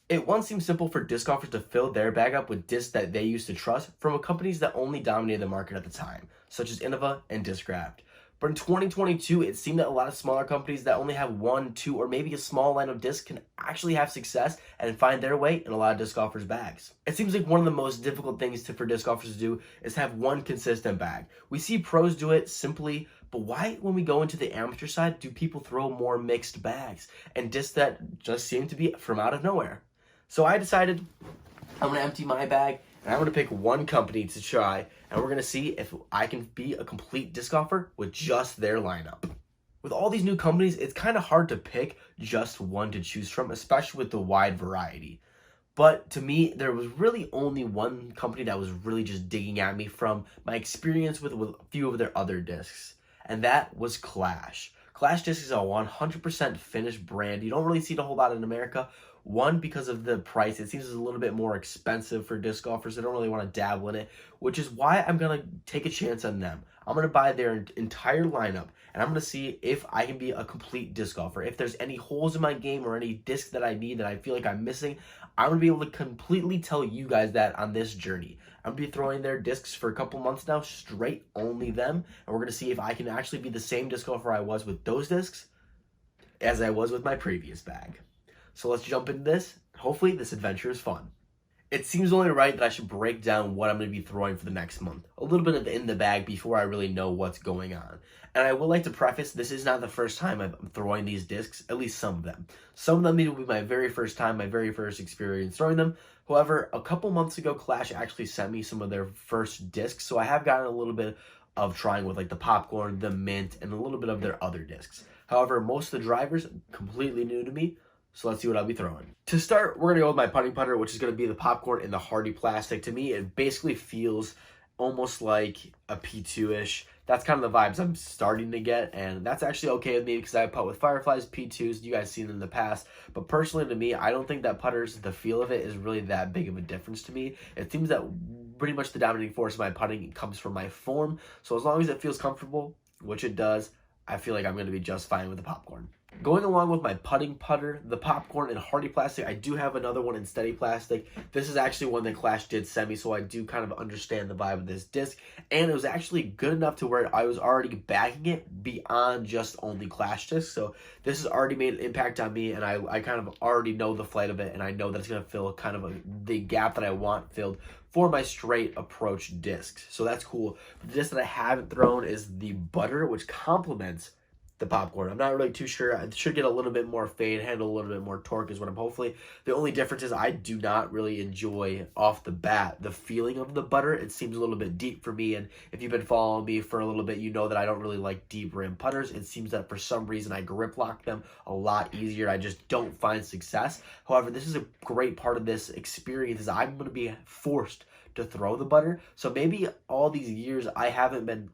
It once seemed simple for disc golfers to fill their bag up with discs that they used to trust from companies that only dominated the market at the time, such as Innova and Discraft. But in 2022, it seemed that a lot of smaller companies that only have one, two, or maybe a small line of discs can actually have success and find their way in a lot of disc golfers' bags. It seems like one of the most difficult things for disc golfers to do is have one consistent bag. We see pros do it simply, but why, when we go into the amateur side, do people throw more mixed bags and discs that just seem to be from out of nowhere? So I decided I'm going to empty my bag and I'm going to pick one company to try, and we're going to see if I can be a complete disc golfer with just their lineup. With all these new companies, it's kind of hard to pick just one to choose from, especially with the wide variety. But to me, there was really only one company that was really just digging at me from my experience with a few of their other discs, and that was Clash. Clash Discs is a 100% finished brand. You don't really see it a whole lot in America. One, because of the price. It seems it's a little bit more expensive for disc golfers. They don't really want to dabble in it, which is why I'm going to take a chance on them. I'm going to buy their entire lineup, and I'm going to see if I can be a complete disc golfer. If there's any holes in my game or any disc that I need that I feel like I'm missing, I'm going to be able to completely tell you guys that on this journey. I'm going to be throwing their discs for a couple months now, straight only them, and we're going to see if I can actually be the same disc golfer I was with those discs as I was with my previous bag. So let's jump into this. Hopefully this adventure is fun. It seems only right that I should break down what I'm going to be throwing for the next month. A little bit of in the bag before I really know what's going on. And I would like to preface, this is not the first time I'm throwing these discs, at least some of them. Some of them will be my very first time, my very first experience throwing them. However, a couple months ago, Clash actually sent me some of their first discs, so I have gotten a little bit of trying with like the popcorn, the mint, and a little bit of their other discs. However, most of the drivers, completely new to me. So let's see what I'll be throwing. To start, we're going to go with my putting putter, which is going to be the popcorn in the hardy plastic. To me, it basically feels almost like a P2-ish. That's kind of the vibes I'm starting to get, and that's actually okay with me because I putt with Fireflies, P2s, you guys seen them in the past. But personally to me, I don't think that putters, the feel of it is really that big of a difference to me. It seems that pretty much the dominating force of my putting comes from my form. So as long as it feels comfortable, which it does, I feel like I'm going to be just fine with the popcorn. Going along with my putting putter, the popcorn, and hardy plastic, I do have another one in steady plastic. This is actually one that Clash did send me, so I do kind of understand the vibe of this disc. And it was actually good enough to where I was already backing it beyond just only Clash discs. So this has already made an impact on me, and I kind of already know the flight of it, and I know that it's going to fill kind of the gap that I want filled for my straight approach discs. So that's cool. The disc that I haven't thrown is the butter, which complements the popcorn. I'm not really too sure. I should get a little bit more fade, handle a little bit more torque is what I'm hopefully. The only difference is I do not really enjoy off the bat the feeling of the butter. It seems a little bit deep for me, and if you've been following me for a little bit, you know that I don't really like deep rim putters. It seems that for some reason I grip lock them a lot easier. I just don't find success. However, this is a great part of this experience is I'm going to be forced to throw the butter. So maybe all these years I haven't been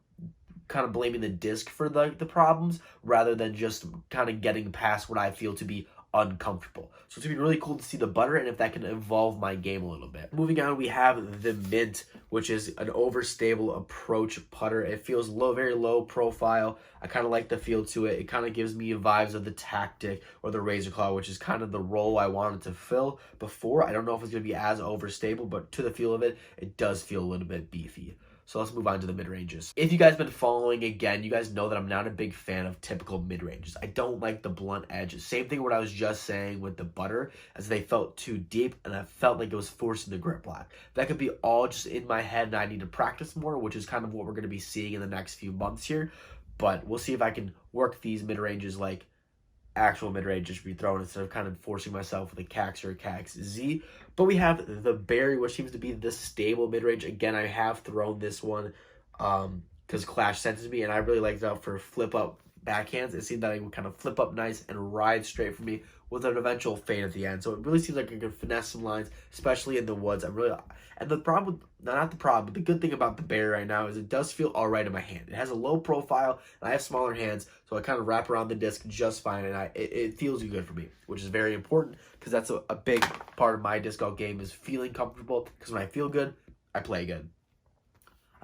kind of blaming the disc for the problems rather than just kind of getting past what I feel to be uncomfortable. So it's going to be really cool to see the butter and if that can evolve my game a little bit. Moving on, we have the mint, which is an overstable approach putter. It feels low, very low profile. I kind of like the feel to it. It kind of gives me vibes of the Tactic or the Razor Claw, which is kind of the role I wanted to fill before. I don't know if it's going to be as overstable, but to the feel of it, it does feel a little bit beefy. So let's move on to the mid-ranges. If you guys have been following again, you guys know that I'm not a big fan of typical mid-ranges. I don't like the blunt edge. Same thing what I was just saying with the butter, as they felt too deep and I felt like it was forcing the grip lock. That could be all just in my head and I need to practice more, which is kind of what we're going to be seeing in the next few months here. But we'll see if I can work these mid-ranges like actual mid-range just be thrown instead of kind of forcing myself with a Cax or a Cax Z. But we have the Berry, which seems to be the stable mid-range. Again, I have thrown this one because Clash sent it to me, and I really liked it out for flip-up backhands. It seemed that it would kind of flip up nice and ride straight for me with an eventual fade at the end. So it really seems like I can finesse some lines, especially in the woods. And the problem, not the problem, but the good thing about the Berry right now is it does feel all right in my hand. It has a low profile, and I have smaller hands, so I kind of wrap around the disc just fine, and it feels good for me, which is very important because that's a big part of my disc golf game is feeling comfortable, because when I feel good, I play good.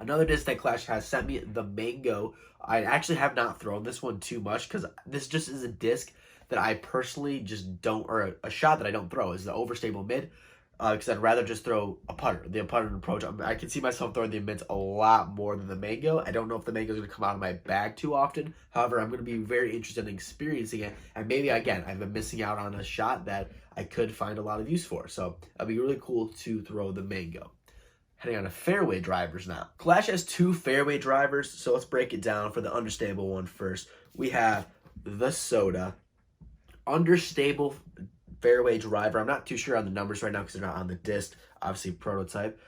Another disc that Clash has sent me, the Mango. I actually have not thrown this one too much because this just is a disc that I personally just don't, or a shot that I don't throw, is the overstable mid. Because I'd rather just throw a putter, the putter approach. I can see myself throwing the mids a lot more than the Mango. I don't know if the Mango is going to come out of my bag too often. However, I'm going to be very interested in experiencing it. And maybe, again, I've been missing out on a shot that I could find a lot of use for. So it'd be really cool to throw the Mango. Heading on to fairway drivers now. Clash has 2 fairway drivers, so let's break it down. For the understable one first, we have the Soda. Understable fairway driver. I'm not too sure on the numbers right now because they're not on the disc. Obviously, prototype.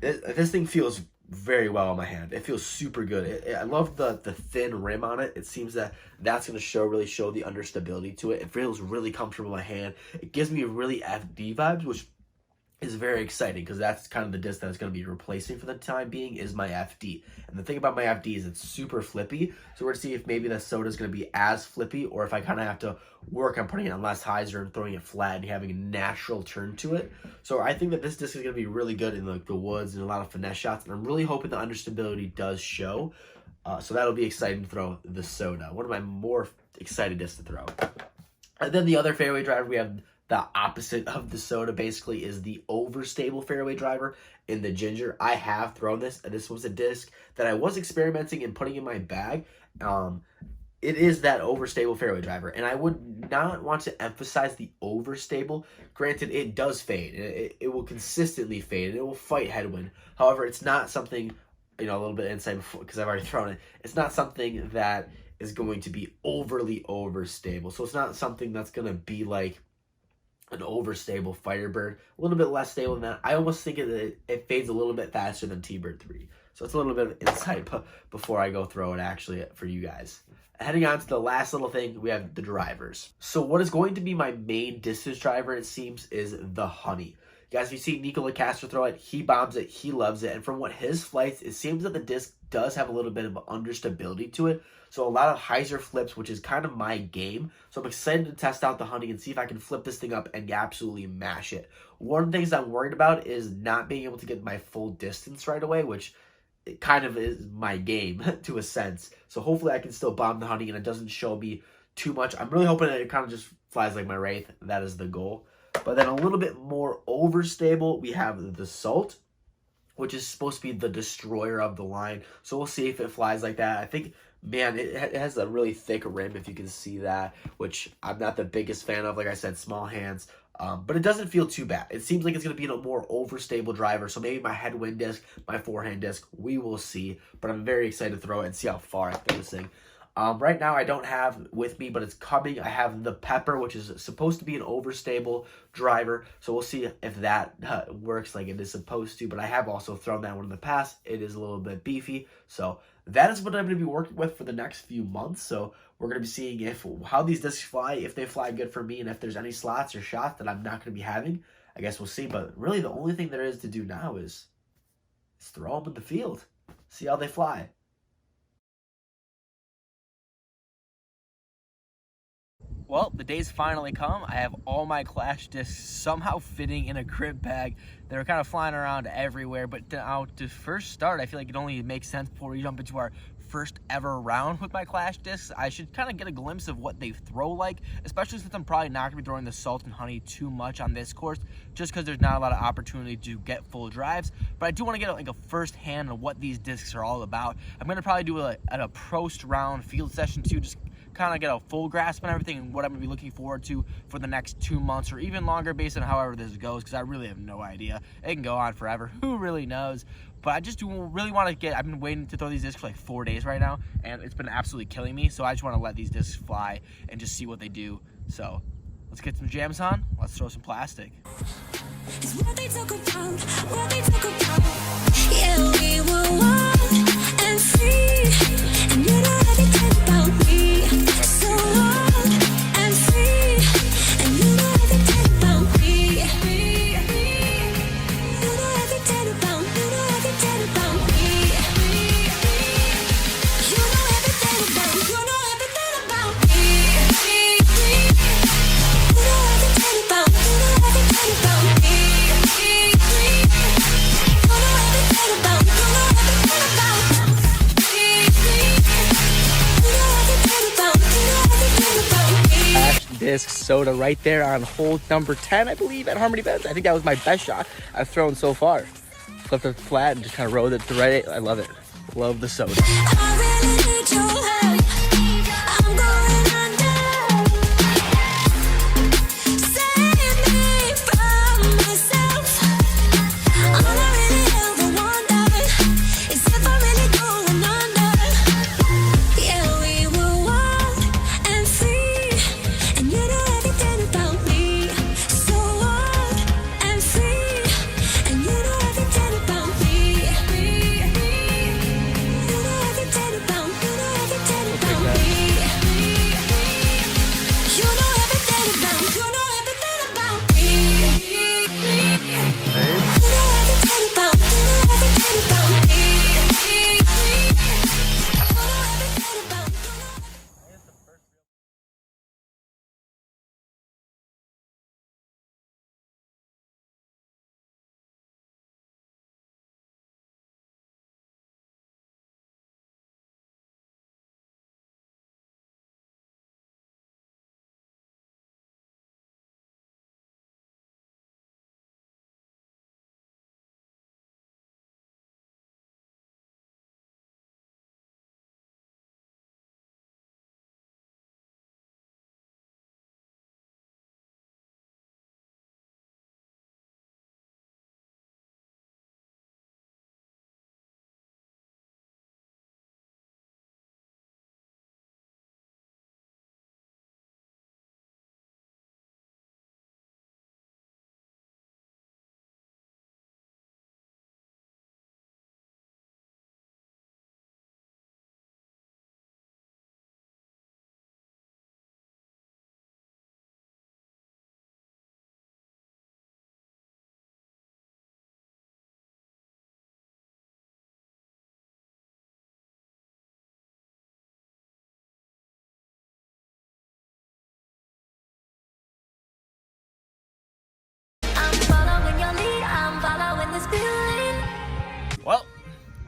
This thing feels very well in my hand. It feels super good. I love the thin rim on it. It seems that that's going to really show the understability to it. It feels really comfortable in my hand. It gives me really FD vibes, which is very exciting because that's kind of the disc that it's going to be replacing for the time being, is my FD. And the thing about my FD is it's super flippy. So we're going to see if maybe the Soda is going to be as flippy, or if I kind of have to work on putting it on less hyzer and throwing it flat and having a natural turn to it. So I think that this disc is going to be really good in the woods and a lot of finesse shots. And I'm really hoping the understability does show. So that'll be exciting to throw the Soda. One of my more excited discs to throw. And then the other fairway driver, we have the opposite of the Soda, basically, is the overstable fairway driver in the Ginger. I have thrown this, and this was a disc that I was experimenting and putting in my bag. It is that overstable fairway driver, and I would not want to emphasize the overstable. Granted, it does fade. It will consistently fade, and it will fight headwind. However, it's not something, a little bit inside before, because I've already thrown it. It's not something that is going to be overly overstable. So it's not something that's going to be like an overstable Firebird, a little bit less stable than that. I almost think it fades a little bit faster than T-Bird 3. So it's a little bit of insight before I go throw it actually for you guys. Heading on to the last little thing, we have the drivers. So what is going to be my main distance driver, it seems, is the Honey. Guys, if you see Nicola Castro throw it, he bombs it, he loves it. And from what his flights, it seems that the disc does have a little bit of understability to it. So a lot of hyzer flips, which is kind of my game. So I'm excited to test out the Honey and see if I can flip this thing up and absolutely mash it. One of the things I'm worried about is not being able to get my full distance right away, which it kind of is my game to a sense. So hopefully I can still bomb the Honey and it doesn't show me too much. I'm really hoping that it kind of just flies like my Wraith. That is the goal. But then a little bit more overstable, we have the Salt, which is supposed to be the destroyer of the line. So we'll see if it flies like that. I think, man, it has a really thick rim, if you can see that, which I'm not the biggest fan of. Like I said, small hands. But it doesn't feel too bad. It seems like it's going to be a more overstable driver. So maybe my headwind disc, my forehand disc, we will see. But I'm very excited to throw it and see how far I throw this thing. Right now, I don't have with me, but it's coming. I have the Pepper, which is supposed to be an overstable driver. So we'll see if that works like it is supposed to. But I have also thrown that one in the past. It is a little bit beefy. So that is what I'm going to be working with for the next few months. So we're going to be seeing how these discs fly, if they fly good for me, and if there's any slots or shots that I'm not going to be having. I guess we'll see. But really, the only thing there is to do now is throw them in the field. See how they fly. Well, the day's finally come. I have all my Clash discs somehow fitting in a grip bag. They're kind of flying around everywhere, but now to first start, I feel like it only makes sense before we jump into our first ever round with my Clash discs. I should kind of get a glimpse of what they throw like, especially since I'm probably not going to be throwing the Salt and Honey too much on this course, just because there's not a lot of opportunity to get full drives. But I do want to get like a first hand on what these discs are all about. I'm going to probably do a post round field session too, just kind of get a full grasp on everything and what I'm going to be looking forward to for the next 2 months or even longer based on however this goes, because I really have no idea. It can go on forever. Who really knows? But I just really want to I've been waiting to throw these discs for like 4 days right now, and it's been absolutely killing me. So I just want to let these discs fly and just see what they do. So let's get some jams on. Let's throw some plastic. It's what they talk about, what they talk about. Yeah, we were one and free, and you know everything about me. So one and free, and you know everything about me. You know everything about, you know everything about me. You know everything about, you know everything about me. You know everything about, you know everything about me. You know everything about disc soda right there on hole number 10, I believe, at Harmony Bends. I think that was my best shot I've thrown so far. Flipped it flat and just kind of rode it to right. I love it. Love the soda. I really need your help. I'm going under. Save me from myself. All I really ever wondered is if I'm really going under. Yeah, we were wild and free, and you know everything about me. So wild and free, and you know everything about me. You know everything about me. You know everything about me. You know everything about me. You know everything about me. You know everything about me. You know everything about me. You know everything about me. I'm following your lead. I'm following this feeling. Well,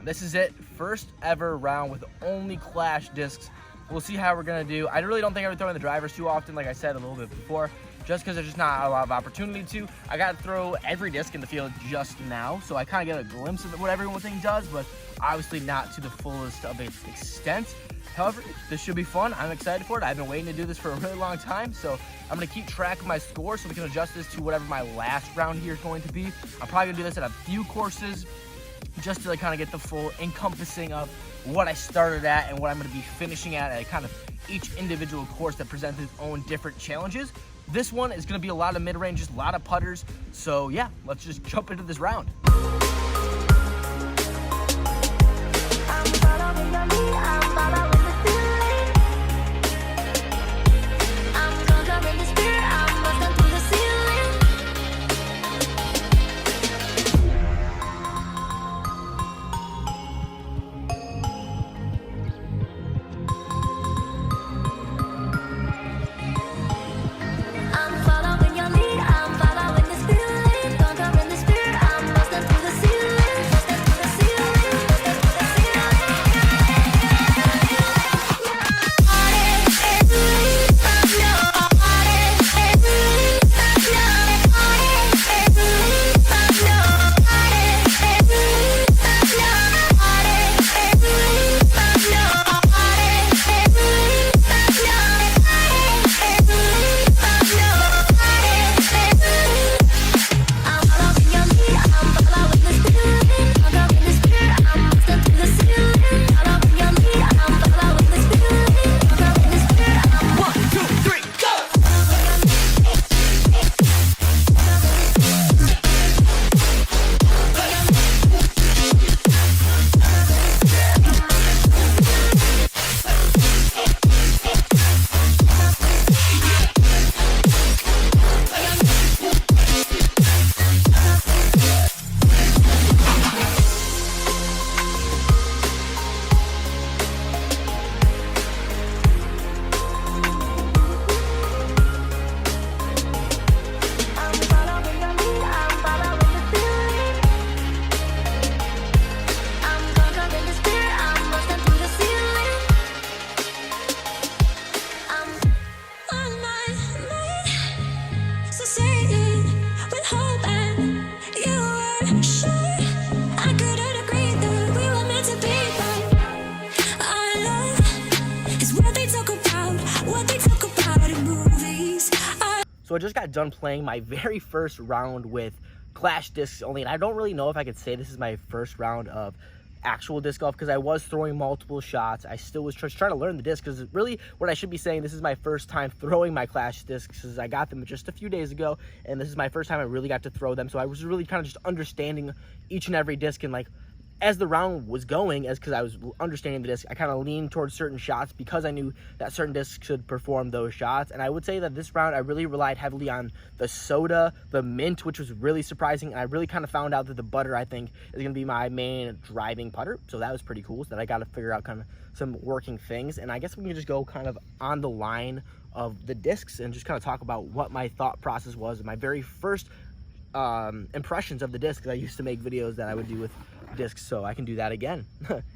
this is it. First ever round with only Clash discs. We'll see how we're gonna do. I really don't think I would throw in the drivers too often, like I said a little bit before, just because there's just not a lot of opportunity to. I got to throw every disc in the field just now, so I kind of get a glimpse of what everything does, but obviously not to the fullest of its extent. However, this should be fun. I'm excited for it. I've been waiting to do this for a really long time, so I'm gonna keep track of my score so we can adjust this to whatever my last round here is going to be. I'm probably gonna do this at a few courses, just to like kind of get the full encompassing of what I started at and what I'm going to be finishing at kind of each individual course that presents its own different challenges. This one is going to be a lot of mid-ranges, a lot of putters. So yeah, let's just jump into this round. I'm following your lead. I'm following this feeling. I'm conjuring the spirit. I'm busting through the ceiling. I'm following your lead. I'm following this feeling. Conjuring the spirit. I'm busting through the ceiling. Busting through the ceiling. Busting through the ceiling. what they talk about in movies. So I just got done playing my very first round with Clash discs only, and I don't really know if I could say this is my first round of actual disc golf because I was throwing multiple shots. I still was just trying to learn the disc, because really what I should be saying, this is my first time throwing my Clash discs, because I got them just a few days ago, and this is my first time I really got to throw them. So I was really kind of just understanding each and every disc, and like as the round was going, as because I was understanding the disc, I kind of leaned towards certain shots because I knew that certain discs could perform those shots. And I would say that this round I really relied heavily on the soda, the mint, which was really surprising, and I really kind of found out that the butter, I think, is going to be my main driving putter. So that was pretty cool, so that I got to figure out kind of some working things. And I guess we can just go kind of on the line of the discs and just kind of talk about what my thought process was, my very first impressions of the disc. I used to make videos that I would do with discs, so I can do that again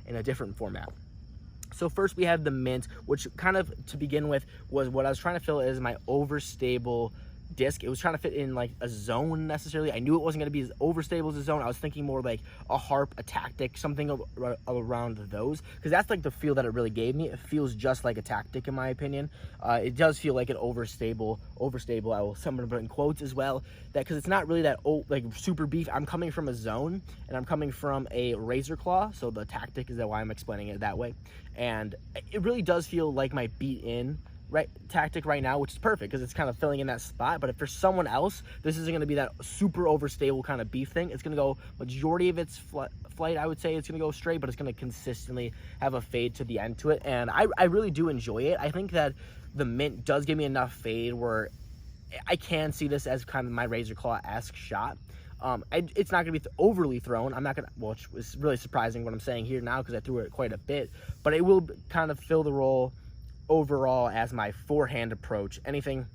in a different format. So first we have the mint, which kind of to begin with was what I was trying to fill as my overstable disc. It was trying to fit in like a zone necessarily. I knew it wasn't going to be as overstable as a zone. I was thinking more like a harp, a tactic, something around those, because that's like the feel that it really gave me. It feels just like a tactic in my opinion. It does feel like an overstable. I will someone put in quotes as well, that because it's not really that like super beef. I'm coming from a zone and I'm coming from a razor claw, so the tactic is that why I'm explaining it that way. And it really does feel like my beat in tactic right now, which is perfect because it's kind of filling in that spot. But if for someone else, this isn't going to be that super overstable kind of beef thing. It's going to go majority of its flight, I would say it's going to go straight, but it's going to consistently have a fade to the end to it. And I really do enjoy it. I think that the mint does give me enough fade where I can see this as kind of my razor claw-esque shot. It's not going to be overly thrown. I'm not going to, well, it's really surprising what I'm saying here now because I threw it quite a bit, but it will kind of fill the role overall as my forehand approach. Anything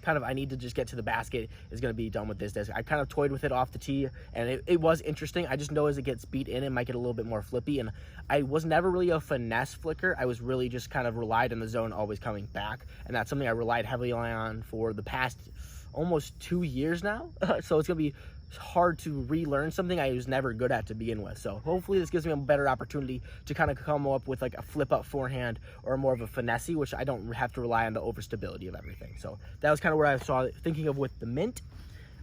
kind of I need to just get to the basket is going to be done with this disc. I kind of toyed with it off the tee, and it was interesting. I just know as it gets beat in, it might get a little bit more flippy, and I was never really a finesse flicker. I was really just kind of relied on the zone always coming back, and that's something I relied heavily on for the past almost 2 years now. So it's going to be hard to relearn something I was never good at to begin with. So hopefully this gives me a better opportunity to kind of come up with like a flip up forehand or more of a finesse, which I don't have to rely on the overstability of everything. So that was kind of where I saw thinking of with the mint.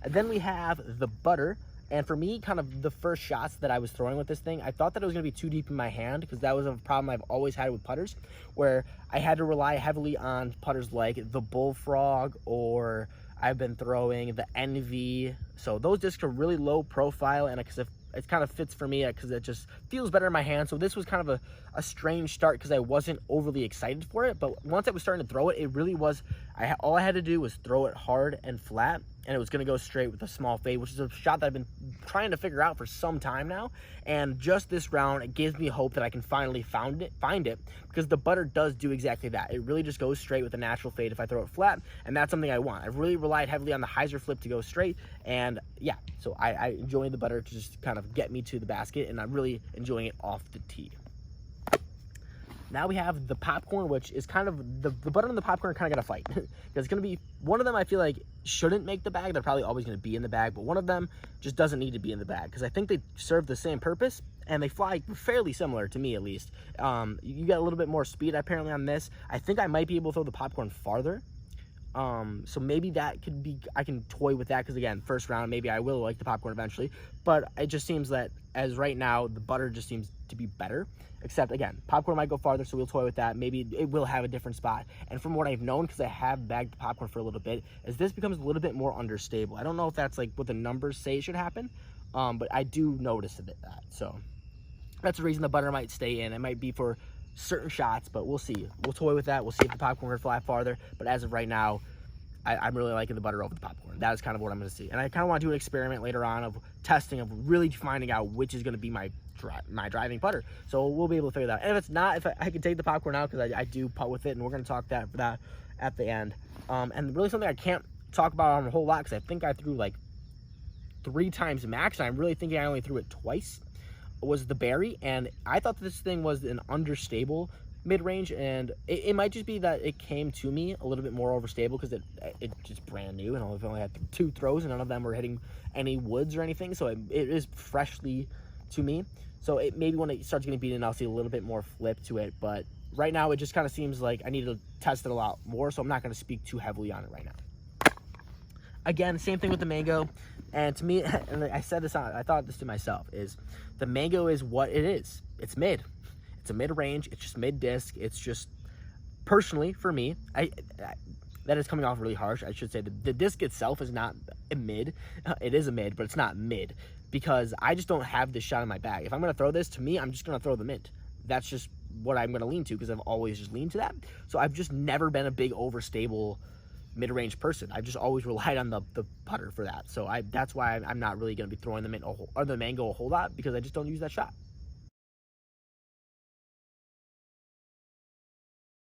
And then we have the butter. And for me, kind of the first shots that I was throwing with this thing, I thought that it was going to be too deep in my hand, because that was a problem I've always had with putters, where I had to rely heavily on putters like the Bullfrog, or I've been throwing the Envy. So those discs are really low profile, and because it kind of fits for me because it just feels better in my hand. So this was kind of a strange start because I wasn't overly excited for it. But once I was starting to throw it, it really was, all I had to do was throw it hard and flat, and it was going to go straight with a small fade, which is a shot that I've been trying to figure out for some time now. And just this round, it gives me hope that I can finally find it, because the butter does do exactly that. It really just goes straight with a natural fade if I throw it flat, and that's something I want. I've really relied heavily on the hyzer flip to go straight, and yeah, so I enjoy the butter to just kind of get me to the basket, and I'm really enjoying it off the tee. Now we have the popcorn, which is kind of the butter and the popcorn kind of got to fight, because it's going to be one of them I feel like shouldn't make the bag. They're probably always going to be in the bag, but one of them just doesn't need to be in the bag because I think they serve the same purpose and they fly fairly similar to me, at least. You get a little bit more speed apparently on this. I think I might be able to throw the popcorn farther. So maybe that could be, I can toy with that because again, first round, maybe I will like the popcorn eventually, but it just seems that as right now, the butter just seems to be better, except again, popcorn might go farther, so we'll toy with that. Maybe it will have a different spot. And from what I've known, because I have bagged the popcorn for a little bit, is this becomes a little bit more understable. I don't know if that's like what the numbers say should happen, but I do notice that. So that's the reason the butter might stay in. It might be for certain shots, but we'll see. We'll toy with that. We'll see if the popcorn can fly farther, but as of right now, I'm really liking the butter over the popcorn. That is kind of what I'm going to see. And I kind of want to do an experiment later on of testing, of really finding out which is going to be my driving putter. So we'll be able to figure that out. And if it's not, if I can take the popcorn out, because I do putt with it, and we're going to talk that at the end. And really something I can't talk about on a whole lot, because I think I threw like 3 times max, and I'm really thinking I only threw it twice, was the berry. And I thought this thing was an understable mid-range, and it might just be that it came to me a little bit more overstable because it's just brand new, and I've only had 2 throws, and none of them were hitting any woods or anything, so it is freshly to me. So it maybe when it starts getting beaten, I'll see a little bit more flip to it, but right now it just kind of seems like I need to test it a lot more, so I'm not going to speak too heavily on it right now. Again, same thing with the mango, and to me, and I said this on, I thought this to myself, is the mango is what it is. It's mid. It's a mid-range. It's just mid-disc. It's just, personally, for me, that is coming off really harsh. I should say the disc itself is not a mid. It is a mid, but it's not mid because I just don't have this shot in my bag. If I'm going to throw this, to me, I'm just going to throw the mint. That's just what I'm going to lean to because I've always just leaned to that. So I've just never been a big overstable mid-range person. I've just always relied on the putter for that. So that's why I'm not really going to be throwing the mint or the mango a whole lot because I just don't use that shot.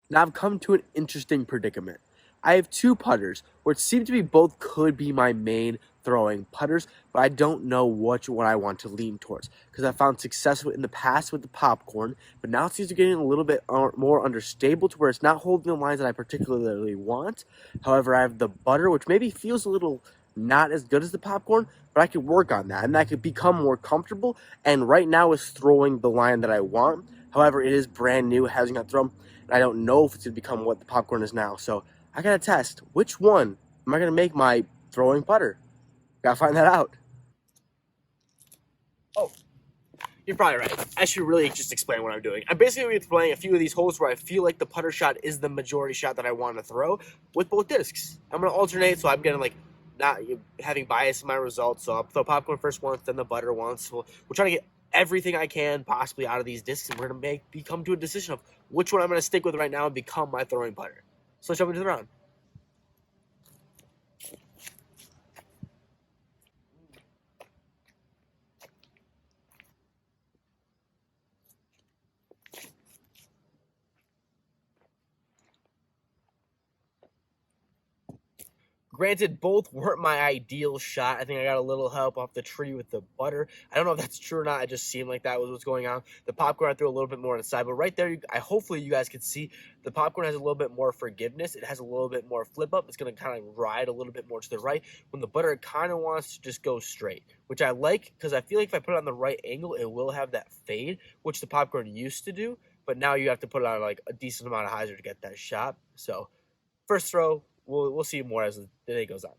Now I've come to an interesting predicament. I have two putters, which seem to be both could be my main throwing putters, but I don't know which one I want to lean towards because I found success in the past with the popcorn, but now it seems to be getting a little bit more understable to where it's not holding the lines that I particularly want. However, I have the butter, which maybe feels a little not as good as the popcorn, but I could work on that and I could become more comfortable. And right now is throwing the line that I want. However, it is brand new, hasn't got thrown. And I don't know if it's going to become what the popcorn is now. So I got to test which one am I going to make my throwing putter. Got to find that out. Oh, you're probably right. I should really just explain what I'm doing. I'm basically playing a few of these holes where I feel like the putter shot is the majority shot that I want to throw with both discs. I'm going to alternate, so I'm getting like not having bias in my results. So I'll throw popcorn first once, then the butter once. We'll try to get everything I can possibly out of these discs, and we're going to come to a decision of which one I'm going to stick with right now and become my throwing putter. So let's jump into the round. Granted, both weren't my ideal shot. I think I got a little help off the tree with the butter. I don't know if that's true or not. It just seemed like that was what's going on. The popcorn I threw a little bit more on the side, but right there, hopefully you guys can see the popcorn has a little bit more forgiveness. It has a little bit more flip up. It's going to kind of ride a little bit more to the right. When the butter kind of wants to just go straight, which I like because I feel like if I put it on the right angle, it will have that fade, which the popcorn used to do. But now you have to put it on like a decent amount of hyzer to get that shot. So first throw, we'll see more as the day goes on.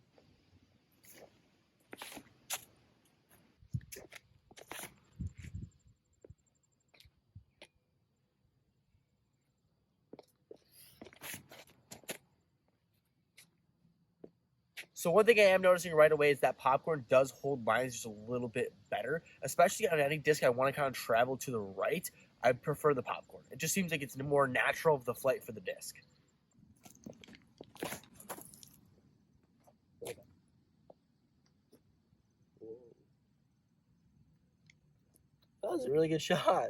So one thing I am noticing right away is that popcorn does hold lines just a little bit better, especially on any disc I want to kind of travel to the right. I prefer the popcorn. It just seems like it's more natural of the flight for the disc. That was a really good shot.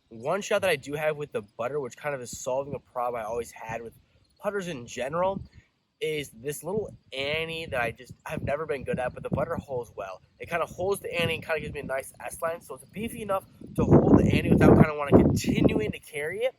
One shot that I do have with the butter, which kind of is solving a problem I always had with putters in general, is this little Annie that I've never been good at, but the butter holds well. It kind of holds the Annie and kind of gives me a nice S line, so it's beefy enough to hold the Annie without kind of want to continuing to carry it.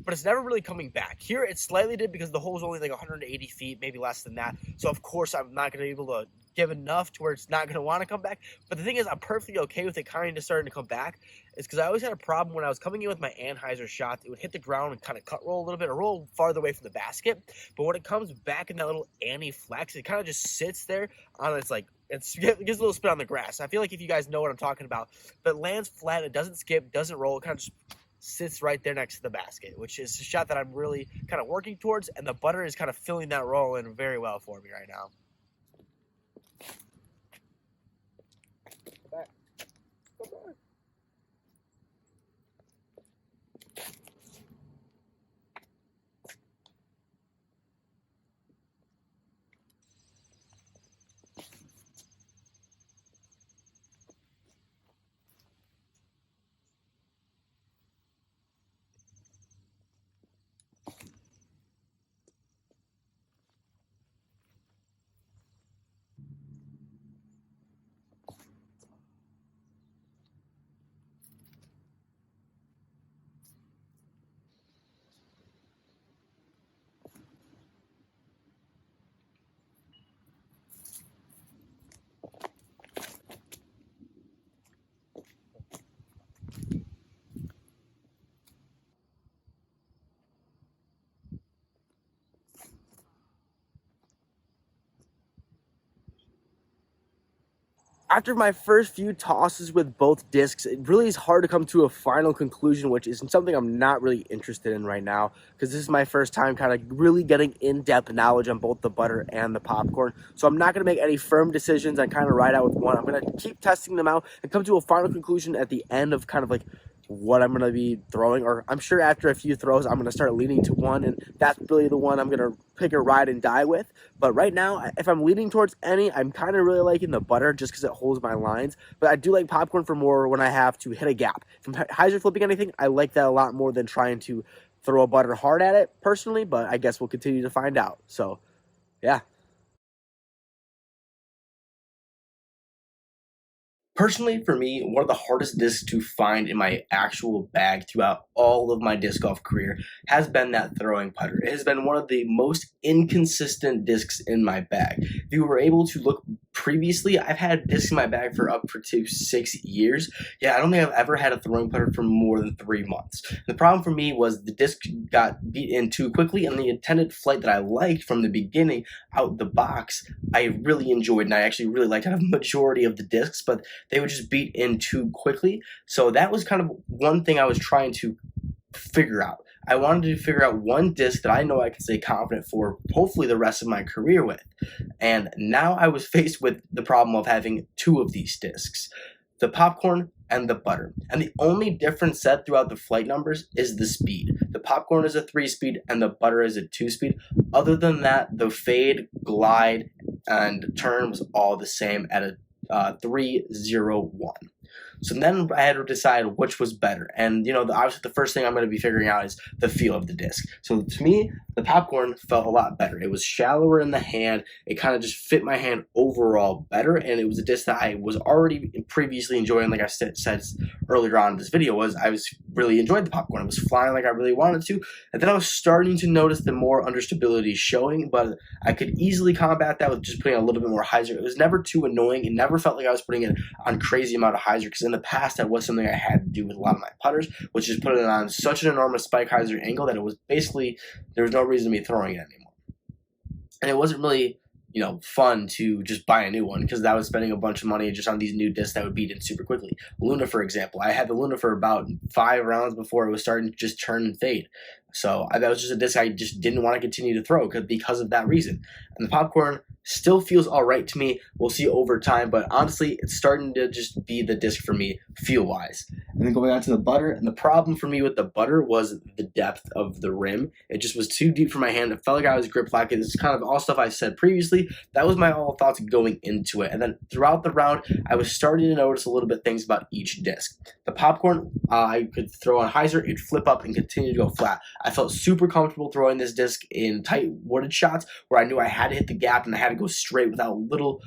But it's never really coming back. Here it slightly did because the hole is only like 180 feet, maybe less than that. So of course I'm not going to be able to give enough to where it's not going to want to come back. But the thing is, I'm perfectly okay with it kind of starting to come back. It's because I always had a problem when I was coming in with my Anheuser shots. It would hit the ground and kind of cut roll a little bit or roll farther away from the basket. But when it comes back in that little Annie flex, it kind of just sits there on its like, it gives a little spin on the grass. I feel like if you guys know what I'm talking about, but it lands flat, it doesn't skip, doesn't roll, it kind of just sits right there next to the basket, which is a shot that I'm really kind of working towards, and the butter is kind of filling that role in very well for me right now. Go back. Go back. After my first few tosses with both discs, it really is hard to come to a final conclusion, which is something I'm not really interested in right now, because this is my first time kind of really getting in-depth knowledge on both the butter and the popcorn. So I'm not going to make any firm decisions and kind of ride out with one. I'm going to keep testing them out and come to a final conclusion at the end of kind of like what I'm going to be throwing, or I'm sure after a few throws I'm going to start leaning to one, and that's really the one I'm going to pick a ride and die with. But right now, if I'm leaning towards any, I'm kind of really liking the butter just because it holds my lines, but I do like popcorn for more when I have to hit a gap. If I'm hyzer flipping anything, I like that a lot more than trying to throw a butter hard at it personally, but I guess we'll continue to find out. So yeah. Personally, for me, one of the hardest discs to find in my actual bag throughout all of my disc golf career has been that throwing putter. It has been one of the most inconsistent discs in my bag. If you were able to look previously, I've had discs in my bag for up to 6 years. Yeah, I don't think I've ever had a throwing putter for more than 3 months. The problem for me was the disc got beat in too quickly, and the intended flight that I liked from the beginning out the box, I really enjoyed, and I actually really liked out of a majority of the discs, but they would just beat in too quickly. So that was kind of one thing I was trying to figure out. I wanted to figure out one disc that I know I could stay confident for hopefully the rest of my career with. And now I was faced with the problem of having two of these discs, the popcorn and the butter. And the only difference set throughout the flight numbers is the speed. The popcorn is a 3-speed and the butter is a 2-speed. Other than that, the fade, glide, and turn was all the same at a 3-0-1. So then I had to decide which was better. And, obviously the first thing I'm going to be figuring out is the feel of the disc. So to me, the popcorn felt a lot better. It was shallower in the hand. It kind of just fit my hand overall better. And it was a disc that I was already previously enjoying. Like I said earlier on in this video, I was really enjoyed the popcorn. It was flying like I really wanted to. And then I was starting to notice the more understability showing, but I could easily combat that with just putting a little bit more hyzer. It was never too annoying. It never felt like I was putting it on crazy amount of hyzer, because in the past that was something I had to do with a lot of my putters, which is put it on such an enormous spike hyzer angle that it was basically, there was no reason to be throwing it anymore. And it wasn't really, fun to just buy a new one, because I was spending a bunch of money just on these new discs that would beat in super quickly. Luna, for example, I had the Luna for about 5 rounds before it was starting to just turn and fade. So that was just a disc I just didn't want to continue to throw because of that reason. And the popcorn still feels all right to me. We'll see over time, but honestly, it's starting to just be the disc for me feel-wise. And then going on to the butter, and the problem for me with the butter was the depth of the rim. It just was too deep for my hand. It felt like I was grip locking. This is kind of all stuff I said previously. That was my all thoughts going into it. And then throughout the round, I was starting to notice a little bit things about each disc. The popcorn, I could throw on hyzer, it'd flip up and continue to go flat. I felt super comfortable throwing this disc in tight wooded shots where I knew I had to hit the gap and I had to go straight without little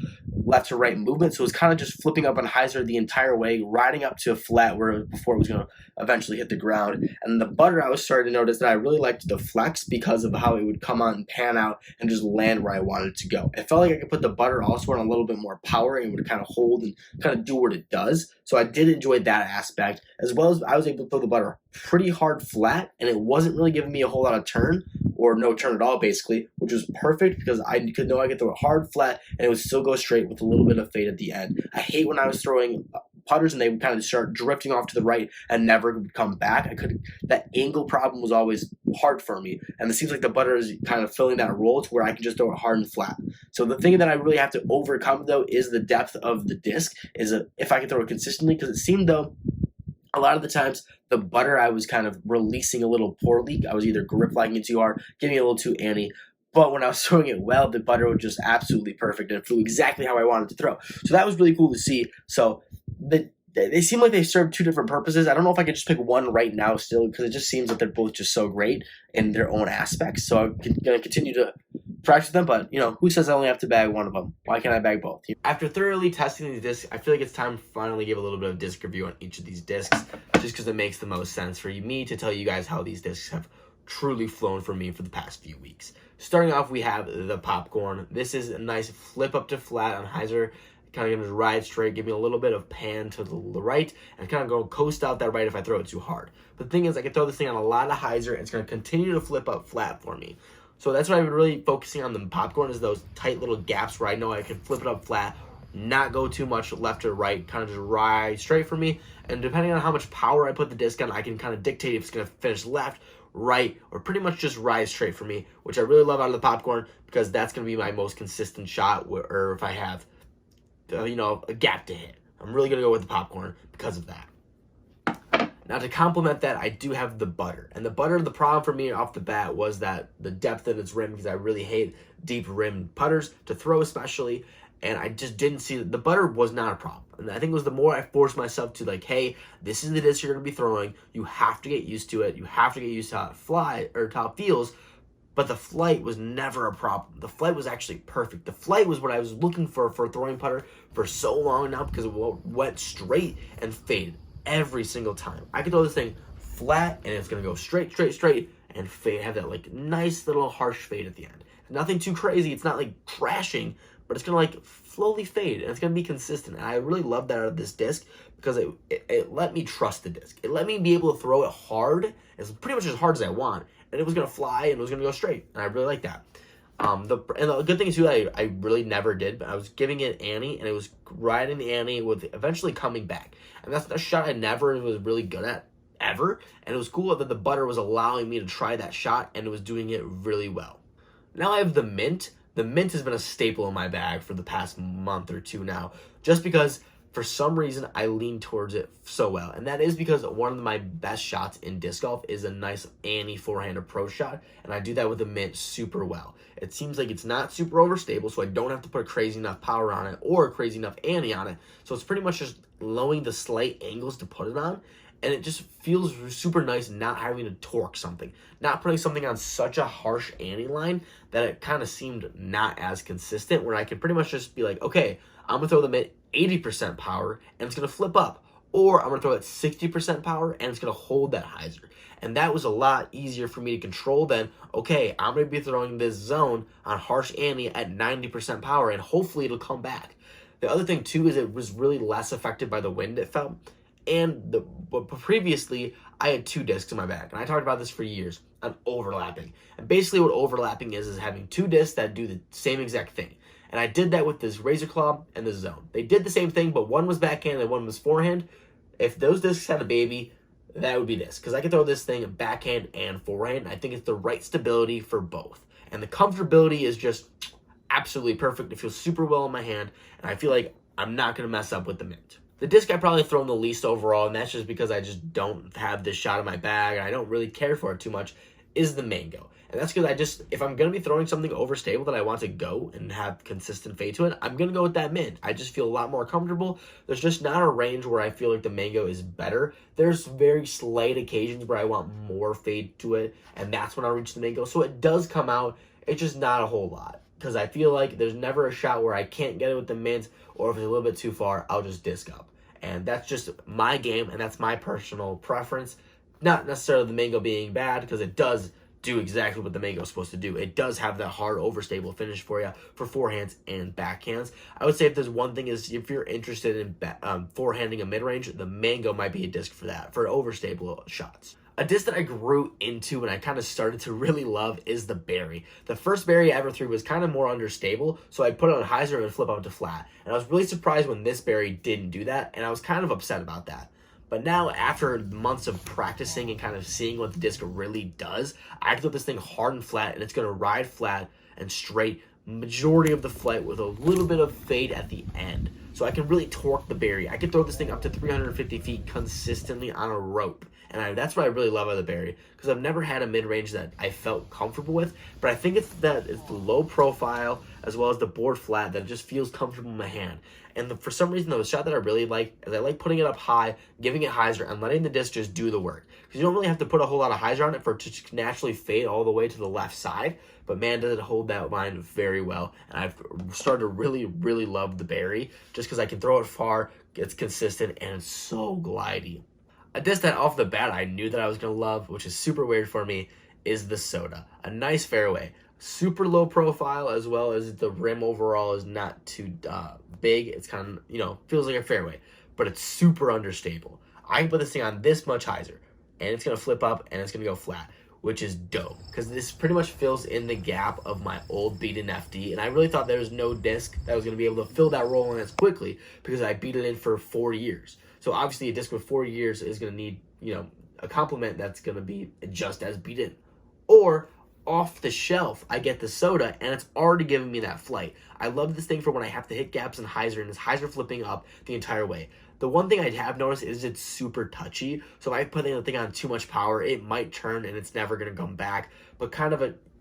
left to right movement. So it was kind of just flipping up on hyzer the entire way, riding up to a flat before it was going to eventually hit the ground. And the butter, I was starting to notice that I really liked the flex because of how it would come on and pan out and just land where I wanted it to go. It felt like I could put the butter also on a little bit more power, and it would kind of hold and kind of do what it does. So I did enjoy that aspect, as well as I was able to throw the butter pretty hard flat, and it wasn't really giving me a whole lot of turn, or no turn at all basically, which was perfect because I could throw it hard flat and it would still go straight with a little bit of fade at the end. I hate when I was throwing putters and they would kind of start drifting off to the right and never would come back. That angle problem was always hard for me, and it seems like the butter is kind of filling that role to where I can just throw it hard and flat. So the thing that I really have to overcome though is the depth of the disc, if I can throw it consistently, because it seemed though a lot of the times the butter I was kind of releasing a little poorly. I was either grip locking it too hard, getting a little too anty. But when I was throwing it well, the butter was just absolutely perfect and it flew exactly how I wanted to throw. So that was really cool to see. So they seem like they serve two different purposes. I don't know if I could just pick one right now still, because it just seems that they're both just so great in their own aspects. So I'm going to continue to practice them, but who says I only have to bag one of them? Why can't I bag both? After thoroughly testing these discs, I feel like it's time to finally give a little bit of disc review on each of these discs, just because it makes the most sense for me to tell you guys how these discs have truly flown for me for the past few weeks. Starting off, we have the popcorn. This is a nice flip up to flat on hyzer. Kind of going to ride straight, give me a little bit of pan to the right, and kind of go coast out that right if I throw it too hard. But the thing is, I can throw this thing on a lot of hyzer, and it's going to continue to flip up flat for me. So that's what I've been really focusing on the popcorn, is those tight little gaps where I know I can flip it up flat, not go too much left or right, kind of just ride straight for me. And depending on how much power I put the disc on, I can kind of dictate if it's going to finish left, right, or pretty much just ride straight for me, which I really love out of the popcorn because that's going to be my most consistent shot, or if I have, a gap to hit. I'm really going to go with the popcorn because of that. Now, to complement that, I do have the butter. And the butter, the problem for me off the bat was that the depth of its rim, because I really hate deep rim putters to throw especially, and I just didn't see the butter was not a problem. And I think it was the more I forced myself to like, hey, this is the disc you're going to be throwing. You have to get used to it. You have to get used to how it flies or how it feels. But the flight was never a problem. The flight was actually perfect. The flight was what I was looking for a throwing putter for so long now because it went straight and faded every single time. I could throw this thing flat and it's going to go straight, and fade. Have that like nice little harsh fade at the end. Nothing too crazy. It's not like crashing, but it's going to like slowly fade and it's going to be consistent. And I really love that out of this disc because it let me trust the disc. It let me be able to throw it hard, as pretty much as hard as I want, and it was going to fly and it was going to go straight. And I really like that. The good thing too, I really never did, but I was giving it Annie, and it was riding the Annie with eventually coming back. And that's a shot I never was really good at, ever. And it was cool that the butter was allowing me to try that shot, and it was doing it really well. Now I have the mint. The mint has been a staple in my bag for the past month or two now, just because for some reason I lean towards it so well. And that is because one of my best shots in disc golf is a nice Annie forehand approach shot, and I do that with the mint super well. It seems like it's not super overstable, so I don't have to put crazy enough power on it or crazy enough Annie on it. So it's pretty much just lowering the slight angles to put it on, and it just feels super nice not having to torque something. Not putting something on such a harsh Annie line that it kind of seemed not as consistent, where I could pretty much just be like, okay, I'm going to throw the mint 80% power and it's going to flip up. Or I'm going to throw it 60% power and it's going to hold that hyzer. And that was a lot easier for me to control than, okay, I'm going to be throwing this zone on harsh Annie at 90% power and hopefully it'll come back. The other thing too is it was really less affected by the wind it felt. But previously, I had two discs in my bag, and I talked about this for years on overlapping. And basically what overlapping is having two discs that do the same exact thing. And I did that with this Razor Claw and the Zone. They did the same thing, but one was backhand and one was forehand. If those discs had a baby, that would be this. Because I could throw this thing backhand and forehand, and I think it's the right stability for both. And the comfortability is just absolutely perfect. It feels super well in my hand, and I feel like I'm not going to mess up with the mint. The disc I probably thrown the least overall, and that's just because I just don't have this shot in my bag, and I don't really care for it too much, is the Mango. And that's because if I'm going to be throwing something overstable that I want to go and have consistent fade to it, I'm going to go with that mint. I just feel a lot more comfortable. There's just not a range where I feel like the Mango is better. There's very slight occasions where I want more fade to it, and that's when I'll reach the Mango. So it does come out. It's just not a whole lot, because I feel like there's never a shot where I can't get it with the mint, or if it's a little bit too far, I'll just disc up. And that's just my game, and that's my personal preference. Not necessarily the Mango being bad, because it does do exactly what the Mango is supposed to do. It does have that hard, overstable finish for you for forehands and backhands. I would say if there's one thing is if you're interested in forehanding a mid-range, the Mango might be a disc for that, for overstable shots. A disc that I grew into and I kind of started to really love is the Berry. The first Berry I ever threw was kind of more understable, so I'd put it on hyzer and flip up to flat. And I was really surprised when this Berry didn't do that, and I was kind of upset about that. But now, after months of practicing and kind of seeing what the disc really does, I can throw this thing hard and flat, and it's going to ride flat and straight majority of the flight with a little bit of fade at the end. So I can really torque the Berry. I can throw this thing up to 350 feet consistently on a rope. And that's what I really love out of the Berry, because I've never had a mid-range that I felt comfortable with. But I think it's the low profile as well as the board flat that just feels comfortable in my hand. And for some reason, the shot that I really like is I like putting it up high, giving it hyzer, and letting the disc just do the work. Because you don't really have to put a whole lot of hyzer on it for it to naturally fade all the way to the left side. But man, does it hold that line very well. And I've started to really, really love the Berry just because I can throw it far, it's consistent, and it's so glidey. A disc that off the bat I knew that I was going to love, which is super weird for me, is the Soda. A nice fairway. Super low profile, as well as the rim overall is not too big. It's kind of, feels like a fairway, but it's super understable. I can put this thing on this much hyzer, and it's going to flip up, and it's going to go flat. which is dope because this pretty much fills in the gap of my old beat-in FD, and I really thought there was no disc that was going to be able to fill that role in as quickly because I beat it in for 4 years. So obviously a disc with 4 years is going to need, you know, a complement that's going to be just as beat-in. Or off the shelf, I get the soda, and it's already giving me that flight. I love this thing for when I have to hit gaps and it's hyzer flipping up the entire way. The one thing I have noticed is it's super touchy, so if I put the thing on too much power, it might turn and it's never going to come back, but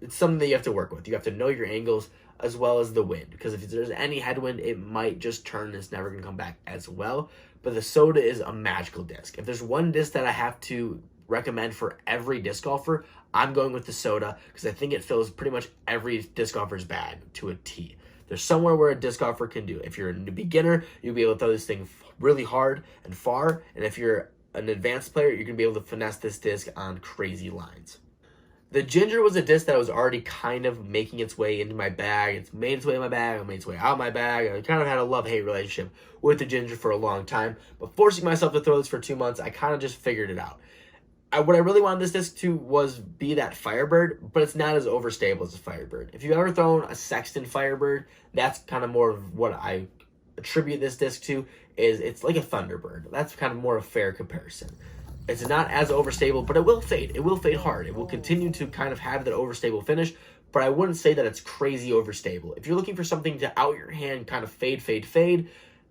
it's something that you have to work with. You have to know your angles as well as the wind, because if there's any headwind, it might just turn and it's never going to come back as well. But the soda is a magical disc. If there's one disc that I have to recommend for every disc golfer, I'm going with the soda because I think it fills pretty much every disc golfer's bag to a T. There's somewhere where a disc golfer can do. If you're a beginner, you'll be able to throw this thing really hard and far, and if you're an advanced player, you're going to be able to finesse this disc on crazy lines. The Ginger was a disc that was already kind of making its way into my bag. It's made its way in my bag. It made its way out of my bag. I kind of had a love-hate relationship with the Ginger for a long time, but forcing myself to throw this for 2 months, I kind of just figured it out. What I really wanted this disc to was be that Firebird, but it's not as overstable as a Firebird. If you've ever thrown a Sexton Firebird, that's kind of more of what I attribute this disc to. Is it's like a Thunderbird. That's kind of more a fair comparison. It's not as overstable, but it will fade. It will fade hard. It will continue to kind of have that overstable finish, but I wouldn't say that it's crazy overstable. If you're looking for something to out your hand, kind of fade,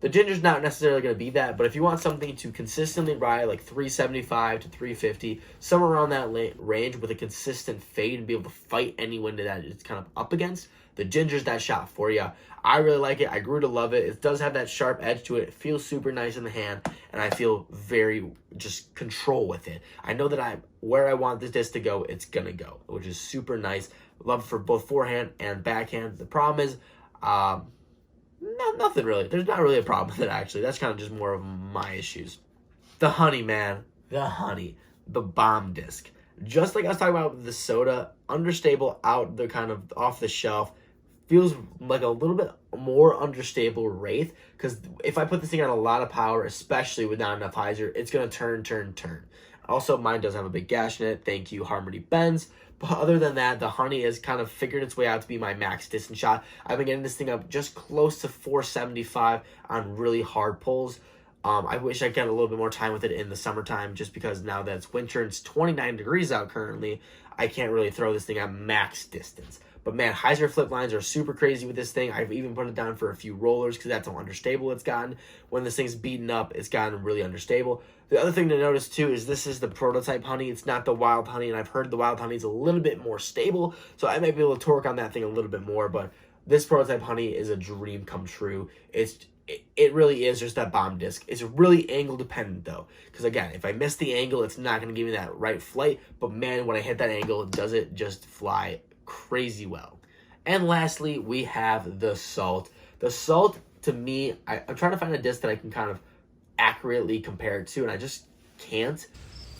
the Ginger's not necessarily going to be that, but if you want something to consistently ride like 375 to 350, somewhere around that range with a consistent fade and be able to fight any wind that it's kind of up against, the Ginger's that shot for you. I really like it. I grew to love it. It does have that sharp edge to it. It feels super nice in the hand, and I feel very just control with it. I know that where I want this disc to go, it's going to go, which is super nice. Love it for both forehand and backhand. The problem is, nothing really. There's not really a problem with it, actually. That's kind of just more of my issues. The honey, man. The honey. The bomb disc. Just like I was talking about with the soda, understable out the kind of off the shelf. Feels like a little bit more understable Wraith, because if I put this thing on a lot of power, especially with not enough hyzer, it's going to turn. Also, mine does have a big gash in it. Thank you, Harmony Benz. But other than that, the honey has kind of figured its way out to be my max distance shot. I've been getting this thing up just close to 475 on really hard pulls. I wish I get a little bit more time with it in the summertime, just because now that it's winter and it's 29 degrees out currently, I can't really throw this thing at max distance. But man, hyzer flip lines are super crazy with this thing. I've even put it down for a few rollers because that's how understable it's gotten. When this thing's beaten up, it's gotten really understable. The other thing to notice too is this is the prototype honey. It's not the wild honey, and I've heard the wild honey is a little bit more stable, so I might be able to torque on that thing a little bit more. But this prototype honey is a dream come true. It really is just that bomb disc. It's really angle dependent though, because again, if I miss the angle, it's not going to give me that right flight. But man, when I hit that angle, does it just fly crazy well. And lastly, we have the Salt. The Salt, to me, I'm trying to find a disc that I can kind of accurately compare it to, and I just can't.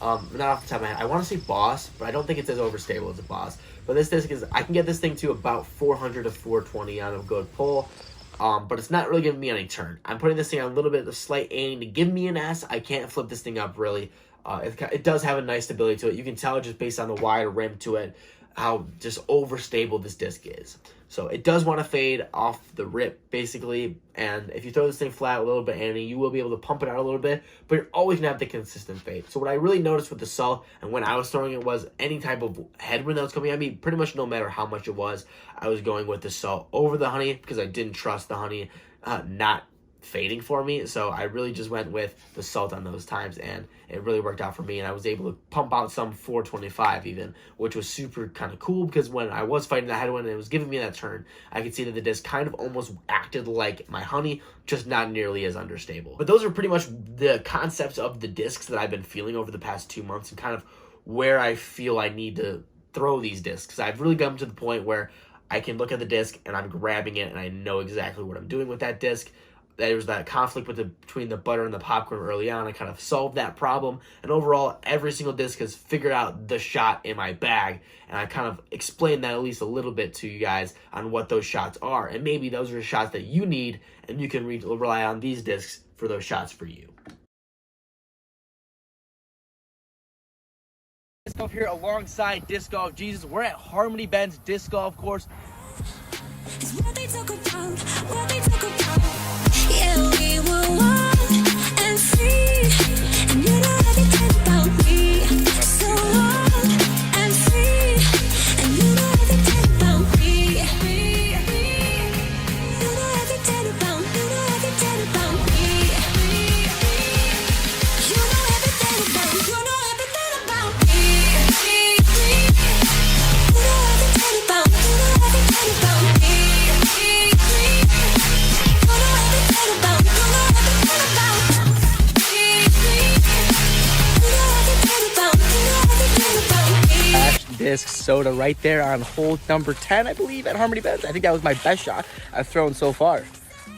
Not off the top of my head. I want to say Boss, but I don't think it's as overstable as a Boss. But this disc I can get this thing to about 400 to 420 on a good pull. But it's not really giving me any turn. I'm putting this thing on a little bit of slight aiming to give me an S. I can't flip this thing up really. It does have a nice stability to it. You can tell just based on the wide rim to it how just overstable this disc is. So it does want to fade off the rip, basically, and if you throw this thing flat a little bit, Annie, you will be able to pump it out a little bit, but you're always going to have the consistent fade. So what I really noticed with the Salt, and when I was throwing it, was any type of headwind that was coming at me, pretty much no matter how much it was, I was going with the Salt over the honey, because I didn't trust the honey not fading for me. So I really just went with the Salt on those times, and it really worked out for me, and I was able to pump out some 425 even, which was super kind of cool, because when I was fighting the headwind and it was giving me that turn, I could see that the disc kind of almost acted like my honey, just not nearly as understable. But those are pretty much the concepts of the discs that I've been feeling over the past 2 months, and kind of where I feel I need to throw these discs. I've really come to the point where I can look at the disc and I'm grabbing it and I know exactly what I'm doing with that disc. There was that conflict between the butter and the popcorn early on. I kind of solved that problem, and overall, every single disc has figured out the shot in my bag, and I kind of explained that at least a little bit to you guys on what those shots are, and maybe those are shots that you need, and you can rely on these discs for those shots for you. Up here alongside Disc Golf Jesus. We're at Harmony Bend's Disc Golf Course. It's what they talk about, what they talk about. Yeah, we were wild and free, and you know everything about me. So wild and free, and you know everything about me. You know everything about, you know everything about me. You know everything about, you know everything about me. You know everything about, you know everything about me. Disc soda right there on hole number 10, I believe, at Harmony Bends. I think that was my best shot I've thrown so far.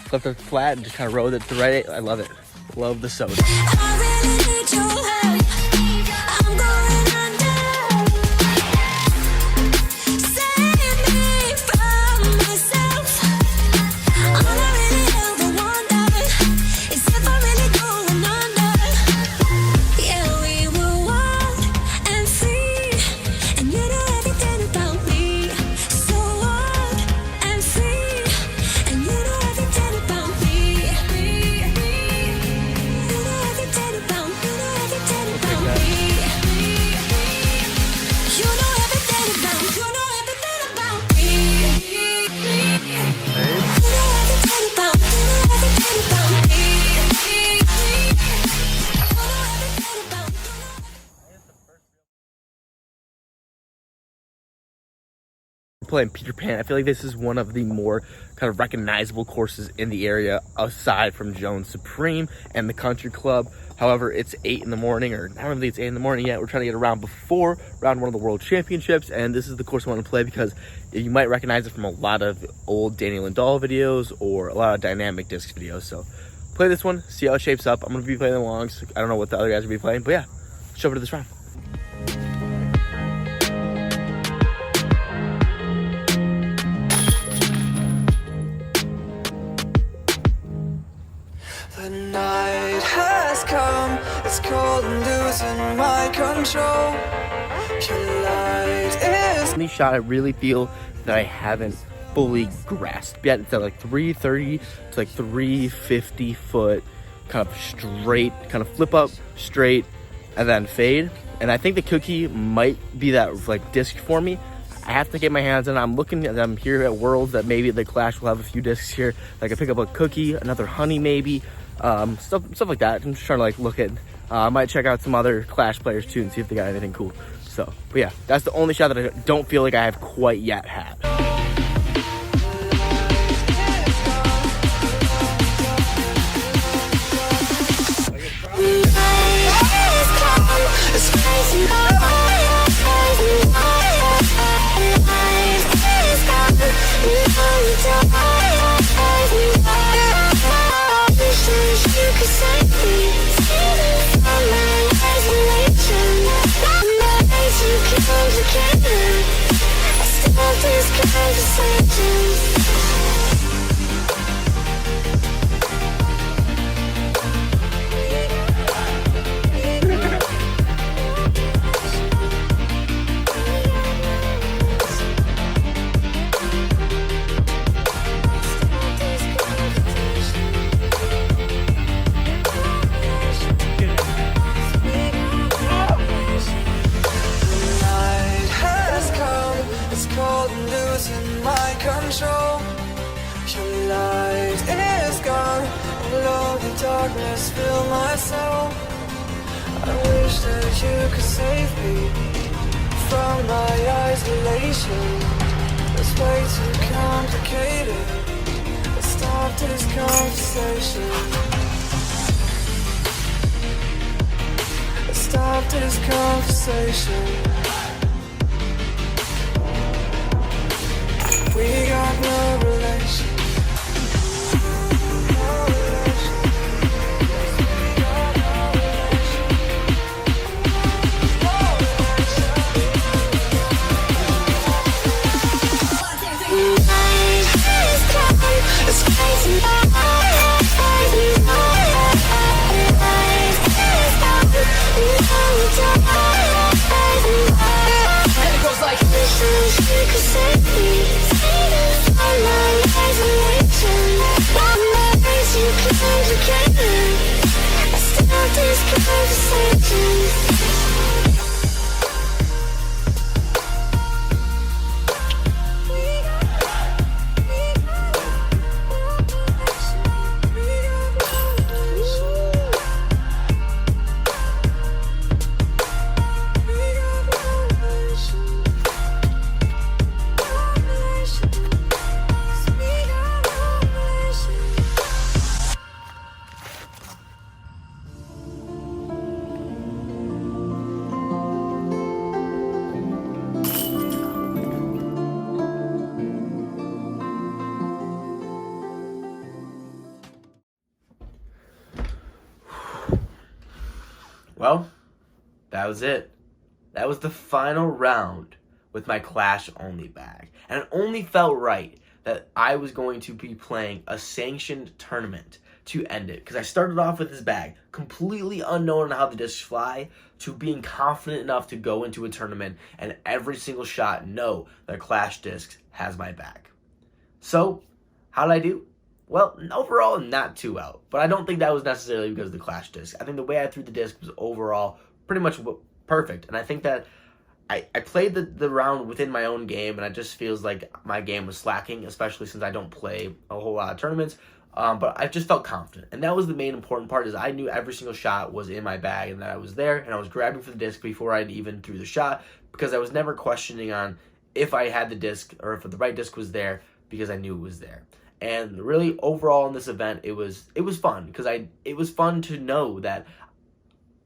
Flipped it flat and just kind of rode it to right. I love it. Love the soda. I really need your help. I'm going under. Save me from myself. All I really ever wonder is if I'm really going under. Yeah, we were wild and free, and you know everything about me. So wild and free, and you know everything about me. You know everything about, you know everything about me. You know everything about, you know everything about me. You know everything about, you know everything about me. You know everything about, Playing Peter Pan. I feel like this is one of the more kind of recognizable courses in the area aside from Jones Supreme and the Country Club. However, it's 8 in the morning, or I don't think it's 8 in the morning yet. We're trying to get around before round one of the World Championships, and this is the course I want to play because you might recognize it from a lot of old Daniel Lindahl videos or a lot of dynamic disc videos. So play this one, see how it shapes up. I'm going to be playing the longs. I don't know what the other guys will be playing, but yeah, let's jump into this round. The night has come, it's cold and losing my control. Your light is In these shot, I really feel that I haven't fully grasped yet. It's at like 330 to like 350 foot, kind of straight, kind of flip up, straight, and then fade. And I think the cookie might be that like disc for me. I have to get my hands on it. I'm looking at them here at Worlds that maybe the Clash will have a few discs here. Like I pick up a cookie, another honey maybe, stuff like that. I'm just trying to like look at, I might check out some other Clash players too and see if they got anything cool. So, but yeah, that's the only shot that I don't feel like I have quite yet had. it's crazy. You could save me from my isolation. My days are complicated. I start these conversations. losing my control. Your light is gone, and lonely darkness fill my soul. I wish that you could save me from my isolation. It's way too complicated. Let's stop this conversation. Let's stop this conversation. We got no relation. No relation. We got no relation. No relation. It's crazy. wish that you could save me. Find my isolation. My memories you claimed you can't. I stop these conversations. Well, that was it. That was the final round with my Clash only bag. And it only felt right that I was going to be playing a sanctioned tournament to end it. Because I started off with this bag, completely unknown on how the discs fly, to being confident enough to go into a tournament and every single shot know that Clash Discs has my bag. So, how did I do? Well, overall, not too well. But I don't think that was necessarily because of the Clash disc. I think the way I threw the disc was overall pretty much perfect. And I think that I played the round within my own game, and it just feels like my game was slacking, especially since I don't play a whole lot of tournaments. But I just felt confident. And that was the main important part, is I knew every single shot was in my bag and that I was there, and I was grabbing for the disc before I even threw the shot, because I was never questioning on if I had the disc or if the right disc was there, because I knew it was there. And really, overall in this event, it was fun, because it was fun to know that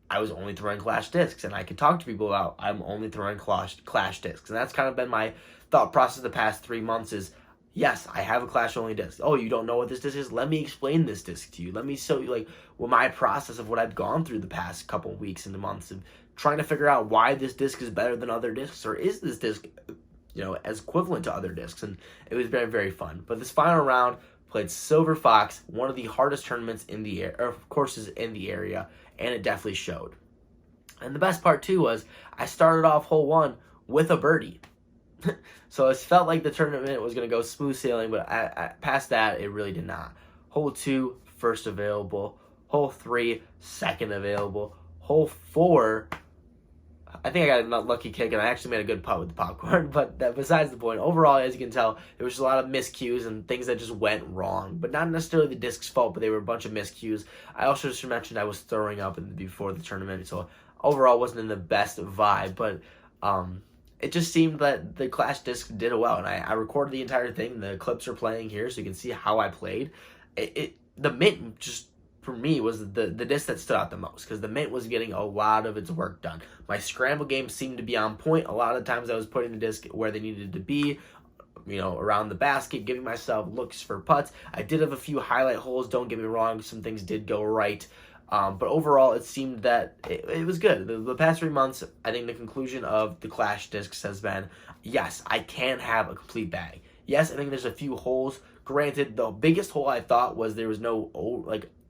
I was only throwing Clash discs, and I could talk to people about I'm only throwing Clash discs, and that's kind of been my thought process the past 3 months. Is yes, I have a Clash only disc. Oh, you don't know what this disc is? Let me explain this disc to you. Let me show you my process of what I've gone through the past couple weeks and months of trying to figure out why this disc is better than other discs, or is this disc as equivalent to other discs. And it was very, very fun. But this final round, played Silver Fox, one of the hardest tournaments in the courses in the area, and it definitely showed. And the best part too was I started off hole 1 with a birdie. So it felt like the tournament was going to go smooth sailing, but past that, it really did not. Hole 2, first available. Hole 3, second available. Hole 4, I think I got a lucky kick, and I actually made a good putt with the popcorn, but that besides the point. Overall, as you can tell, there was just a lot of miscues and things that just went wrong, but not necessarily the disc's fault, but they were a bunch of miscues. I also just mentioned I was throwing up before the tournament, so overall wasn't in the best vibe, but it just seemed that the Clash disc did well, and I recorded the entire thing. The clips are playing here, so you can see how I played. The mint just, for me, was the disc that stood out the most, because the mint was getting a lot of its work done. My scramble game seemed to be on point. A lot of times I was putting the disc where they needed to be, around the basket, giving myself looks for putts. I did have a few highlight holes, don't get me wrong. Some things did go right. But overall, it seemed that it was good. The past 3 months, I think the conclusion of the Clash discs has been, yes, I can have a complete bag. Yes, I think there's a few holes. Granted, the biggest hole I thought was there was no,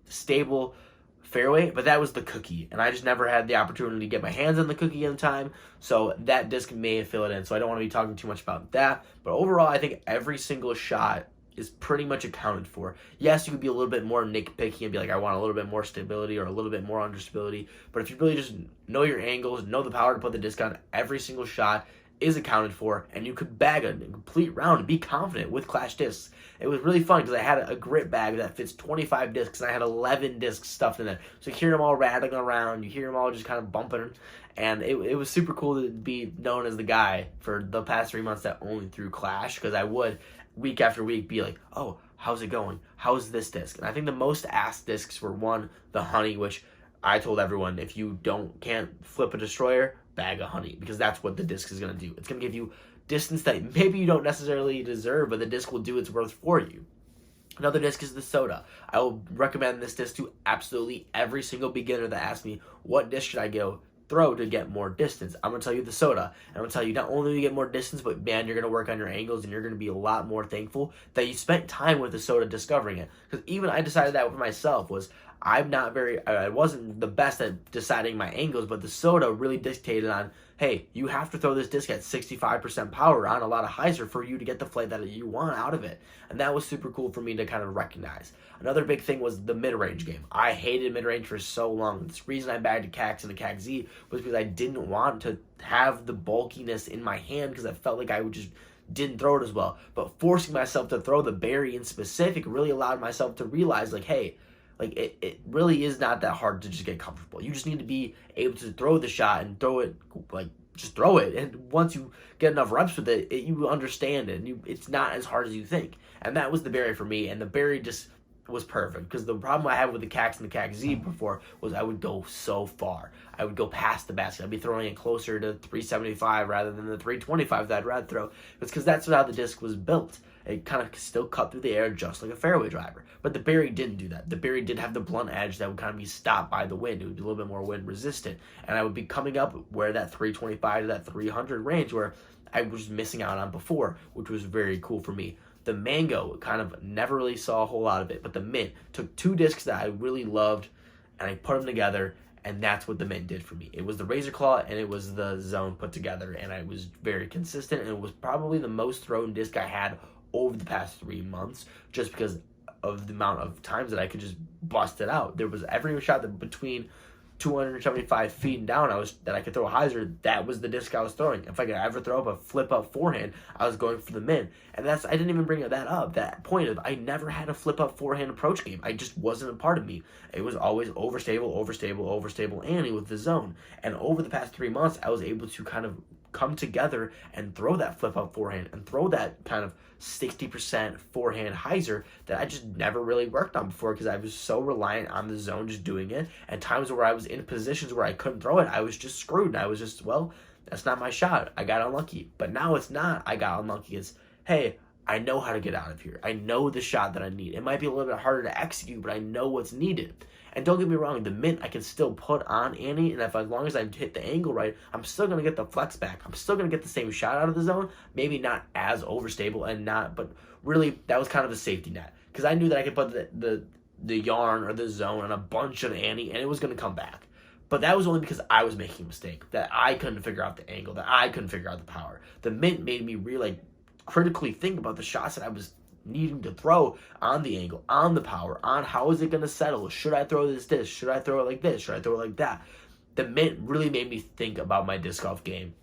stable fairway, but that was the cookie, and I just never had the opportunity to get my hands on the cookie in time, so that disc may fill it in, so I don't want to be talking too much about that. But overall, I think every single shot is pretty much accounted for. Yes, you could be a little bit more nitpicky and be like, I want a little bit more stability or a little bit more understability, but if you really just know your angles, know the power to put the disc on, every single shot is accounted for, and you could bag a complete round and be confident with Clash discs. It was really fun because I had a grip bag that fits 25 discs, and I had 11 discs stuffed in there. So you hear them all rattling around, you hear them all just kind of bumping, and it was super cool to be known as the guy for the past 3 months that only threw Clash, because I would, week after week, be like, oh, how's it going? How's this disc? And I think the most asked discs were, one, the Honey, which I told everyone, if you can't flip a destroyer, bag a Honey, because that's what the disc is going to do. It's going to give you distance that maybe you don't necessarily deserve, but the disc will do its worth for you. Another disc is the Soda. I will recommend this disc to absolutely every single beginner that asks me, what disc should I throw to get more distance? I'm going to tell you the Soda. And I'm going to tell you, not only do you get more distance, but man, you're going to work on your angles, and you're going to be a lot more thankful that you spent time with the Soda discovering it. Because even I decided that for myself, was I wasn't the best at deciding my angles, but the soda really dictated on, hey, you have to throw this disc at 65% power on a lot of hyzer for you to get the flight that you want out of it. And that was super cool for me to kind of recognize. Another big thing was the mid-range game. I hated mid-range for so long. The reason I bagged a CAX and a CAX Z was because I didn't want to have the bulkiness in my hand because I felt like I would just didn't throw it as well. But forcing myself to throw the berry in specific really allowed myself to realize, like, hey, like it really is not that hard to just get comfortable. You just need to be able to throw the shot and throw it, like, just throw it. And once you get enough reps with it, you understand it. And it's not as hard as you think. And that was the berry for me. And the berry just was perfect, because the problem I had with the CAX and the CAX Z before was I would go so far. I would go past the basket. I'd be throwing it closer to 375 rather than the 325 that I'd rather throw. It's because that's how the disc was built. It kind of still cut through the air just like a fairway driver. But the berry didn't do that. The berry did have the blunt edge that would kind of be stopped by the wind. It would be a little bit more wind resistant. And I would be coming up where that 325 to that 300 range where I was missing out on before, which was very cool for me. The mango, kind of never really saw a whole lot of it, but the mint took two discs that I really loved and I put them together, and that's what the mint did for me. It was the Razor Claw and it was the Zone put together, and I was very consistent, and it was probably the most thrown disc I had over the past 3 months, just because of the amount of times that I could just bust it out. There was every shot that between 275 feet and down that I could throw a hyzer, that was the disc I was throwing. If I could ever throw up a flip up forehand, I was going for the mint. And I didn't even bring that up, that point of I never had a flip up forehand approach game. I just wasn't a part of me. It was always overstable Annie with the Zone. And over the past 3 months, I was able to kind of come together and throw that flip up forehand and throw that kind of 60% forehand hyzer that I just never really worked on before, because I was so reliant on the Zone just doing it. And times where I was in positions where I couldn't throw it, I was just screwed. And I was just, well, that's not my shot. I got unlucky. But now it's not I got unlucky. It's, hey, I know how to get out of here. I know the shot that I need. It might be a little bit harder to execute, but I know what's needed. And don't get me wrong, the mint I can still put on Annie, and as long as I hit the angle right, I'm still going to get the flex back. I'm still going to get the same shot out of the Zone, maybe not as overstable but really that was kind of a safety net. Because I knew that I could put the yarn or the Zone on a bunch of Annie, and it was going to come back. But that was only because I was making a mistake, that I couldn't figure out the angle, that I couldn't figure out the power. The mint made me really critically think about the shots that I was needing to throw on the angle, on the power, on how is it going to settle. Should I throw this disc? Should I throw it like this? Should I throw it like that? The mint really made me think about my disc golf game,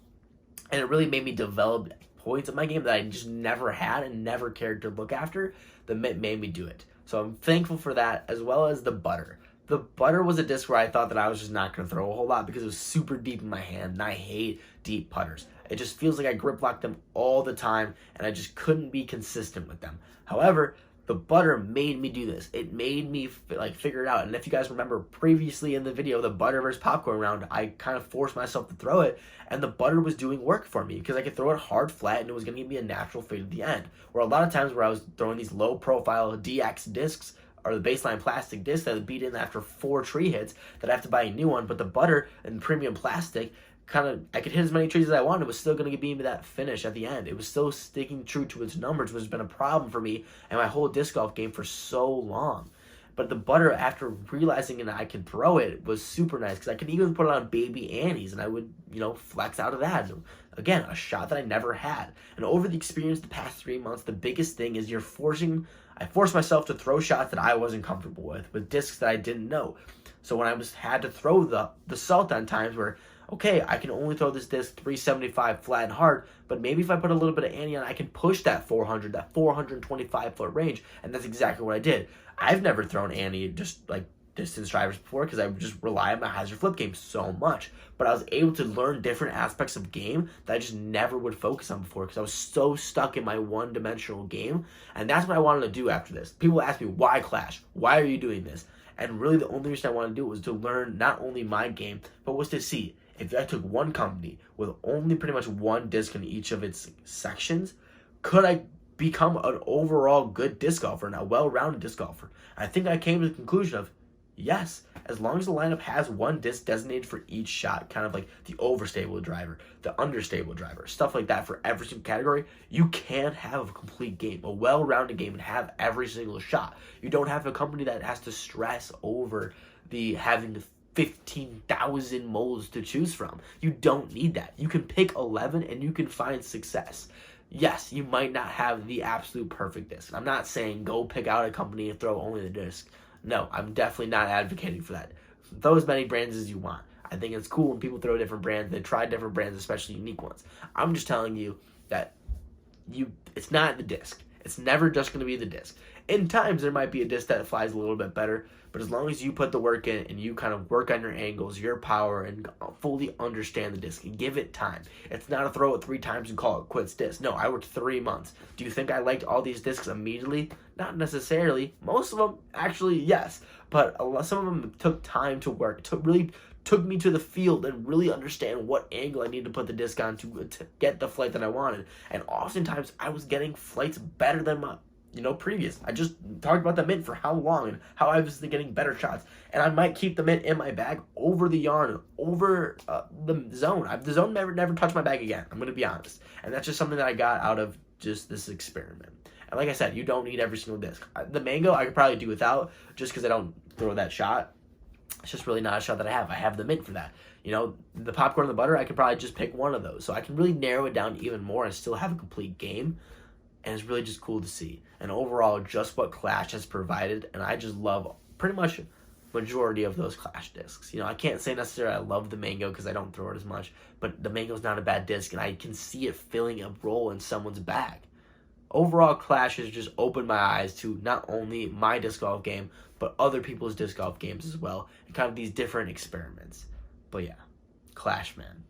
and it really made me develop points of my game that I just never had and never cared to look after. The mint made me do it. So I'm thankful for that, as well as the butter. The butter was a disc where I thought that I was just not going to throw a whole lot because it was super deep in my hand, and I hate deep putters. It just feels like I grip lock them all the time, and I just couldn't be consistent with them. However, the butter made me do this. It made me figure it out. And if you guys remember previously in the video, the butter versus popcorn round, I kind of forced myself to throw it, and the butter was doing work for me because I could throw it hard flat, and it was going to give me a natural fade at the end. Where a lot of times where I was throwing these low profile DX discs, or the baseline plastic disc that would beat in after 4 tree hits, that I have to buy a new one, but the butter and premium plastic, I could hit as many trees as I wanted. It was still going to give me that finish at the end. It was still sticking true to its numbers, which has been a problem for me and my whole disc golf game for so long. But the butter, after realizing that I could throw it, was super nice, because I could even put it on baby Annies and I would, flex out of that. Again, a shot that I never had. And over the experience the past 3 months, the biggest thing is I forced myself to throw shots that I wasn't comfortable with discs that I didn't know. So when I had to throw the salt on times where, okay, I can only throw this disc 375 flat and hard, but maybe if I put a little bit of Annie on, I can push that 425 foot range, and that's exactly what I did. I've never thrown Annie just like distance drivers before, because I would just rely on my hyzer flip game so much, but I was able to learn different aspects of game that I just never would focus on before, because I was so stuck in my one-dimensional game. And that's what I wanted to do after this. People ask me, why Clash? Why are you doing this? And really the only reason I wanted to do it was to learn not only my game, but was to see if I took one company with only pretty much one disc in each of its sections, could I become an overall good disc golfer and a well-rounded disc golfer? I think I came to the conclusion of, Yes, as long as the lineup has one disc designated for each shot, kind of like the overstable driver, the understable driver, stuff like that for every single category, you can have a complete game, a well-rounded game, and have every single shot. You don't have a company that has to stress over having the 15,000 molds to choose from. You don't need that. You can pick 11 and you can find success. Yes, you might not have the absolute perfect disc. I'm not saying go pick out a company and throw only the disc. No, I'm definitely not advocating for that. Throw as many brands as you want. I think it's cool when people throw different brands. They try different brands, especially unique ones. I'm just telling you that it's not the disc. It's never just going to be the disc. In times, there might be a disc that flies a little bit better, but as long as you put the work in and you kind of work on your angles, your power, and fully understand the disc and give it time. It's not a throw it 3 times and call it quits disc. No, I worked 3 months. Do you think I liked all these discs immediately? Not necessarily. Most of them, actually, yes. But some of them took time to work. It took me to the field and really understand what angle I need to put the disc on to get the flight that I wanted. And oftentimes, I was getting flights better than my previous. I just talked about the mint for how long and how I was getting better shots. And I might keep the mint in my bag over the yarn, over the zone. The zone never touched my bag again. I'm going to be honest. And that's just something that I got out of just this experiment. And like I said, you don't need every single disc. The mango, I could probably do without just because I don't throw that shot. It's just really not a shot that I have. I have the mint for that. The popcorn and the butter, I could probably just pick one of those. So I can really narrow it down even more and still have a complete game. And it's really just cool to see. And overall, just what Clash has provided. And I just love pretty much majority of those Clash discs. I can't say necessarily I love the mango because I don't throw it as much. But the mango's not a bad disc. And I can see it filling a role in someone's bag. Overall, Clash has just opened my eyes to not only my disc golf game, but other people's disc golf games as well. And kind of these different experiments. But yeah, Clash, man.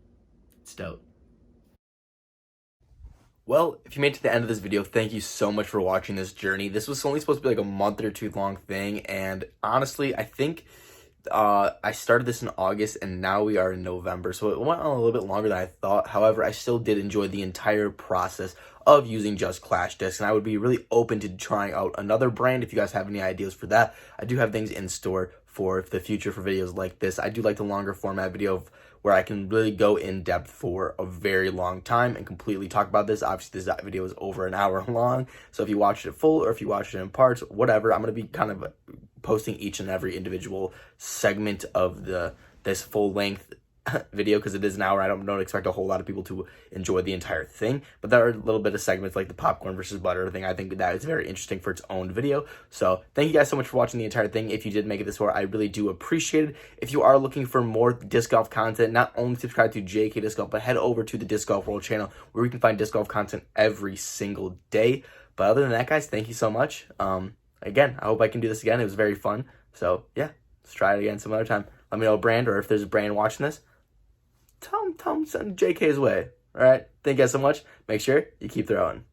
It's dope. Well, if you made it to the end of this video, thank you so much for watching this journey. This was only supposed to be like a month or 2 long thing, and honestly, I think I started this in August, and now we are in November, so it went on a little bit longer than I thought. However, I still did enjoy the entire process of using just Clash discs, and I would be really open to trying out another brand if you guys have any ideas for that. I do have things in store for the future for videos like this. I do like the longer format video where I can really go in depth for a very long time and completely talk about this. Obviously, this video is over an hour long, so if you watch it full or if you watch it in parts, whatever, I'm going to be kind of posting each and every individual segment of this full length video because it is an hour. I don't expect a whole lot of people to enjoy the entire thing, but there are a little bit of segments like the popcorn versus butter thing. I think that is very interesting for its own video. So thank you guys so much for watching the entire thing. If you did make it this far, I really do appreciate it. If you are looking for more disc golf content, not only subscribe to JK Disc Golf, but head over to the Disc Golf World channel where we can find disc golf content every single day. But other than that, guys, thank you so much. Again, I hope I can do this again. It was very fun. So yeah, let's try it again some other time. Let me know a brand, or if there's a brand watching this, tell them send JK's way. All right. Thank you guys so much. Make sure you keep throwing.